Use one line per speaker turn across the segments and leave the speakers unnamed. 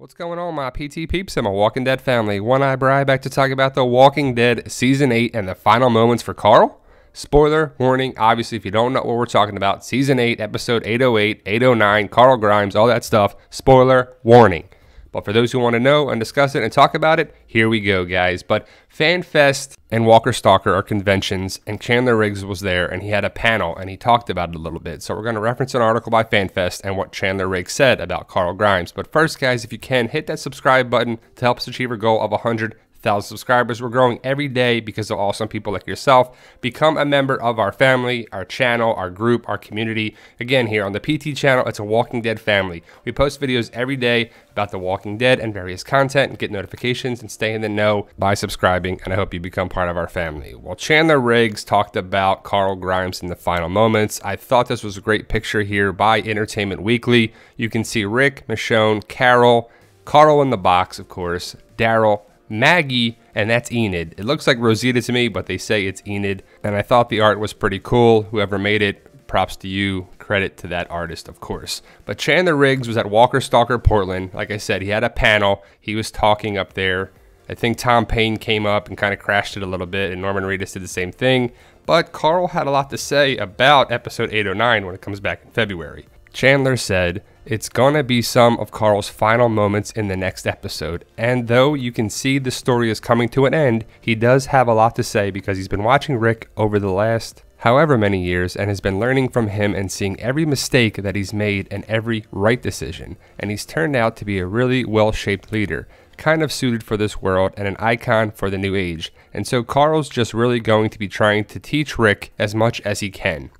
What's going on, my PT peeps and my Walking Dead family? One-Eye Bri back to talk about The Walking Dead Season 8 and the final moments for Carl. Spoiler warning, obviously, if you don't know what we're talking about, Season 8, Episode 808, 809, Carl Grimes, all that stuff, spoiler warning. But for those who want to know and discuss it and talk about it, here we go, guys. But FanFest and Walker Stalker are conventions, and Chandler Riggs was there, and he had a panel, and he talked about it a little bit. So we're going to reference an article by FanFest and what Chandler Riggs said about Carl Grimes. But first, guys, if you can, hit that subscribe button to help us achieve our goal of 100,000 subscribers. We're growing every day because of awesome people like yourself. Become a member of our family, our channel, our group, our community. Again, here on the PT channel, it's a Walking Dead family. We post videos every day about The Walking Dead and various content, and get notifications and stay in the know by subscribing, and I hope you become part of our family. Well, Chandler Riggs talked about Carl Grimes in the final moments. I thought this was a great picture here by Entertainment Weekly. You can see Rick, Michonne, Carol in the box, of course, Daryl, Maggie, and that's Enid. It looks like Rosita to me, but they say it's Enid. And I thought the art was pretty cool. Whoever made it, props to you. Credit to that artist, of course. But Chandler Riggs was at Walker Stalker Portland. Like I said, he had a panel. He was talking up there. I think Tom Payne came up and kind of crashed it a little bit, and Norman Reedus did the same thing. But Carl had a lot to say about episode 809 when it comes back in February. Chandler said, "It's gonna be some of Carl's final moments in the next episode, and though you can see the story is coming to an end, he does have a lot to say because he's been watching Rick over the last however many years and has been learning from him and seeing every mistake that he's made and every right decision, and he's turned out to be a really well-shaped leader, kind of suited for this world and an icon for the new age, and so Carl's just really going to be trying to teach Rick as much as he can."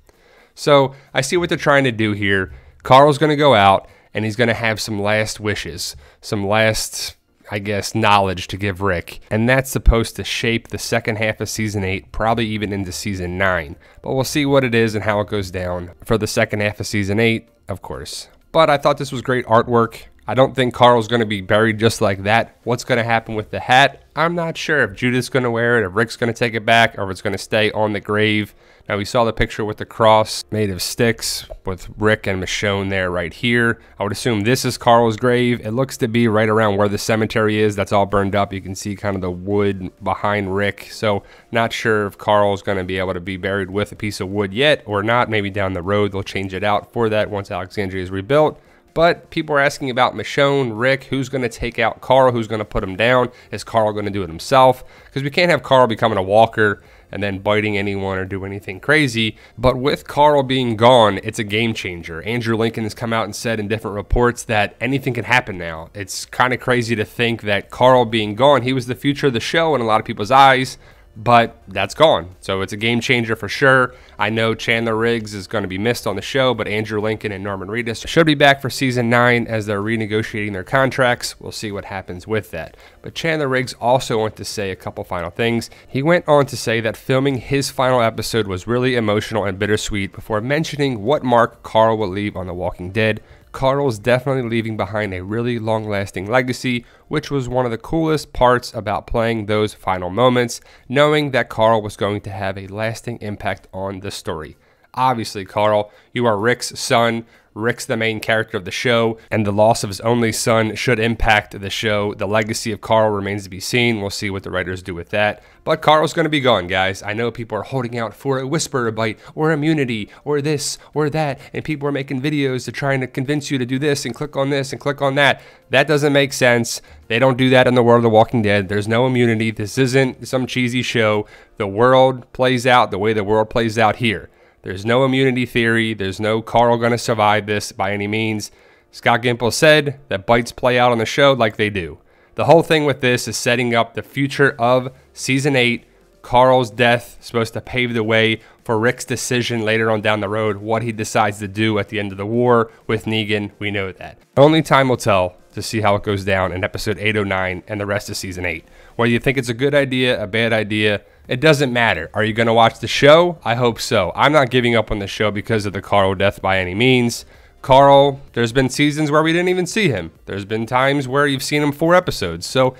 So I see what they're trying to do here. Carl's going to go out, and he's going to have some last wishes, some last, I guess, knowledge to give Rick. And that's supposed to shape the second half of Season 8, probably even into Season 9. But we'll see what it is and how it goes down for the second half of Season 8, of course. But I thought this was great artwork. I don't think Carl's going to be buried just like that. What's going to happen with the hat? I'm not sure if Judith's going to wear it, if Rick's going to take it back, or if it's going to stay on the grave. Now, we saw the picture with the cross made of sticks with Rick and Michonne there right here. I would assume this is Carl's grave. It looks to be right around where the cemetery is. That's all burned up. You can see kind of the wood behind Rick. So not sure if Carl's going to be able to be buried with a piece of wood yet or not. Maybe down the road they'll change it out for that once Alexandria is rebuilt. But people are asking about Michonne, Rick, who's going to take out Carl, who's going to put him down? Is Carl going to do it himself? Because we can't have Carl becoming a walker and then biting anyone or do anything crazy. But with Carl being gone, it's a game changer. Andrew Lincoln has come out and said in different reports that anything can happen now. It's kind of crazy to think that Carl being gone, he was the future of the show in a lot of people's eyes. But that's gone. So it's a game changer for sure. I know Chandler Riggs is going to be missed on the show, but Andrew Lincoln and Norman Reedus should be back for Season 9 as they're renegotiating their contracts. We'll see what happens with that. But Chandler Riggs also went to say a couple final things. He went on to say that filming his final episode was really emotional and bittersweet before mentioning what mark Carl will leave on The Walking Dead. Carl's definitely leaving behind a really long-lasting legacy, which was one of the coolest parts about playing those final moments, knowing that Carl was going to have a lasting impact on the story. Obviously, Carl, you are Rick's son. Rick's the main character of the show, and the loss of his only son should impact the show. The legacy of Carl remains to be seen. We'll see what the writers do with that. But Carl's going to be gone, guys. I know people are holding out for a whisper bite or immunity or this or that, and people are making videos to trying to convince you to do this and click on this and click on that. That doesn't make sense. They don't do that in the world of The Walking Dead. There's no immunity. This isn't some cheesy show. The world plays out the way the world plays out here. There's no immunity theory. There's no Carl going to survive this by any means. Scott Gimple said that bites play out on the show like they do. The whole thing with this is setting up the future of Season 8. Carl's death is supposed to pave the way for Rick's decision later on down the road, what he decides to do at the end of the war with Negan. We know that. Only time will tell to see how it goes down in episode 809 and the rest of Season 8. Whether you think it's a good idea, a bad idea, it doesn't matter. Are you going to watch the show? I hope so. I'm not giving up on the show because of the Carl death by any means. Carl, there's been seasons where we didn't even see him. There's been times where you've seen him 4 episodes. So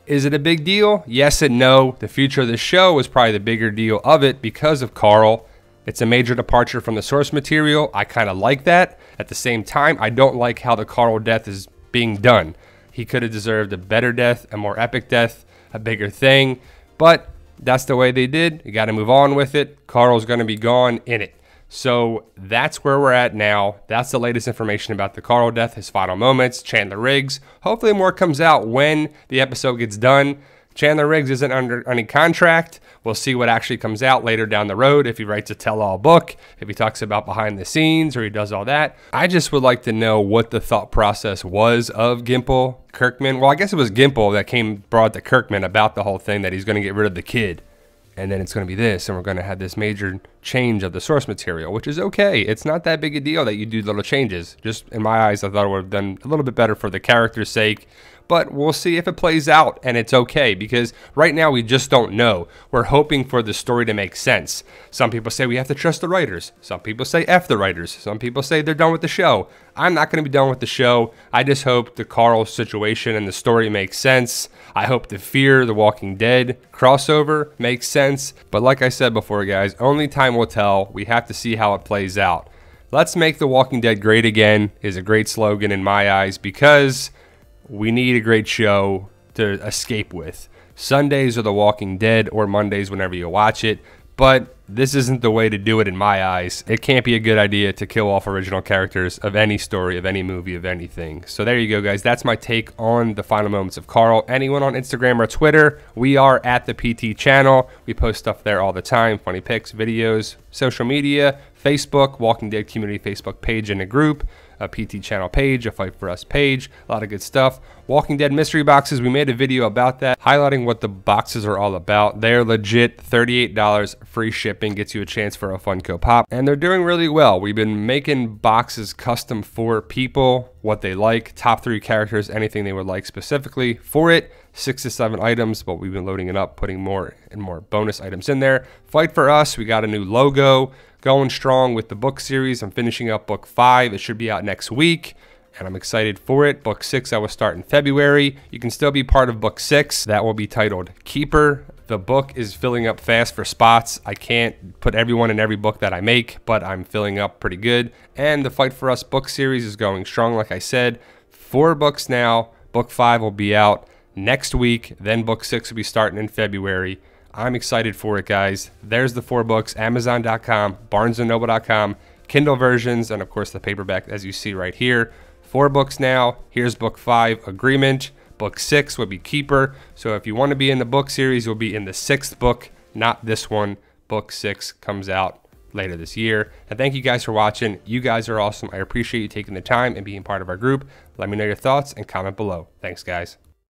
is it a big deal? Yes and no. The future of the show is probably the bigger deal of it because of Carl. It's a major departure from the source material. I kind of like that. At the same time, I don't like how the Carl death is being done. He could have deserved a better death, a more epic death, a bigger thing, but that's the way they did. You got to move on with it. Carl's going to be gone in it. So that's where we're at now. That's the latest information about the Carl death, his final moments, Chandler Riggs. Hopefully more comes out when the episode gets done. Chandler Riggs isn't under any contract. We'll see what actually comes out later down the road, if he writes a tell-all book, if he talks about behind the scenes, or he does all that. I just would like to know what the thought process was of Gimple Kirkman. Well, I guess it was Gimple that brought to Kirkman about the whole thing, that he's going to get rid of the kid. And then it's going to be this, and we're going to have this major change of the source material, which is okay. It's not that big a deal that you do little changes. Just in my eyes, I thought it would have done a little bit better for the character's sake. But we'll see if it plays out, and it's okay, because right now we just don't know. We're hoping for the story to make sense. Some people say we have to trust the writers. Some people say F the writers. Some people say they're done with the show. I'm not going to be done with the show. I just hope the Carl situation and the story makes sense. I hope the Fear the Walking Dead crossover makes sense. But like I said before, guys, only time will tell. We have to see how it plays out. Let's make The Walking Dead great again is a great slogan in my eyes, because we need a great show to escape with. Sundays are The Walking Dead, or Mondays whenever you watch it, but this isn't the way to do it in my eyes. It can't be a good idea to kill off original characters of any story, of any movie, of anything. So there you go, guys. That's my take on the final moments of Carl. Anyone on Instagram or Twitter, we are at the PT channel. We post stuff there all the time, funny pics, videos, social media, Facebook, Walking Dead community Facebook page and a group, a PT channel page, a Fight For Us page, a lot of good stuff. Walking Dead mystery boxes, we made a video about that, highlighting what the boxes are all about. They're legit, $38, free shipping, gets you a chance for a Funko Pop, and they're doing really well. We've been making boxes custom for people, what they like, top 3 characters, anything they would like specifically for it. 6 to 7 items, but we've been loading it up, putting more and more bonus items in there. Fight For Us, we got a new logo, going strong with the book series. I'm finishing up book 5. It should be out next week, and I'm excited for it. Book 6 I will start in February. You can still be part of book 6. That will be titled Keeper. The book is filling up fast for spots. I can't put everyone in every book that I make, but I'm filling up pretty good. And the Fight For Us book series is going strong, like I said. 4 books now. Book 5 will be out next week. Then book 6 will be starting in February. I'm excited for it, guys. There's the 4 books, Amazon.com, BarnesandNoble.com, Kindle versions, and of course the paperback, as you see right here. 4 books now. Here's book 5, Agreement. Book 6 would be Keeper. So if you want to be in the book series, you'll be in the 6th book, not this one. Book 6 comes out later this year. And thank you guys for watching. You guys are awesome. I appreciate you taking the time and being part of our group. Let me know your thoughts and comment below. Thanks, guys.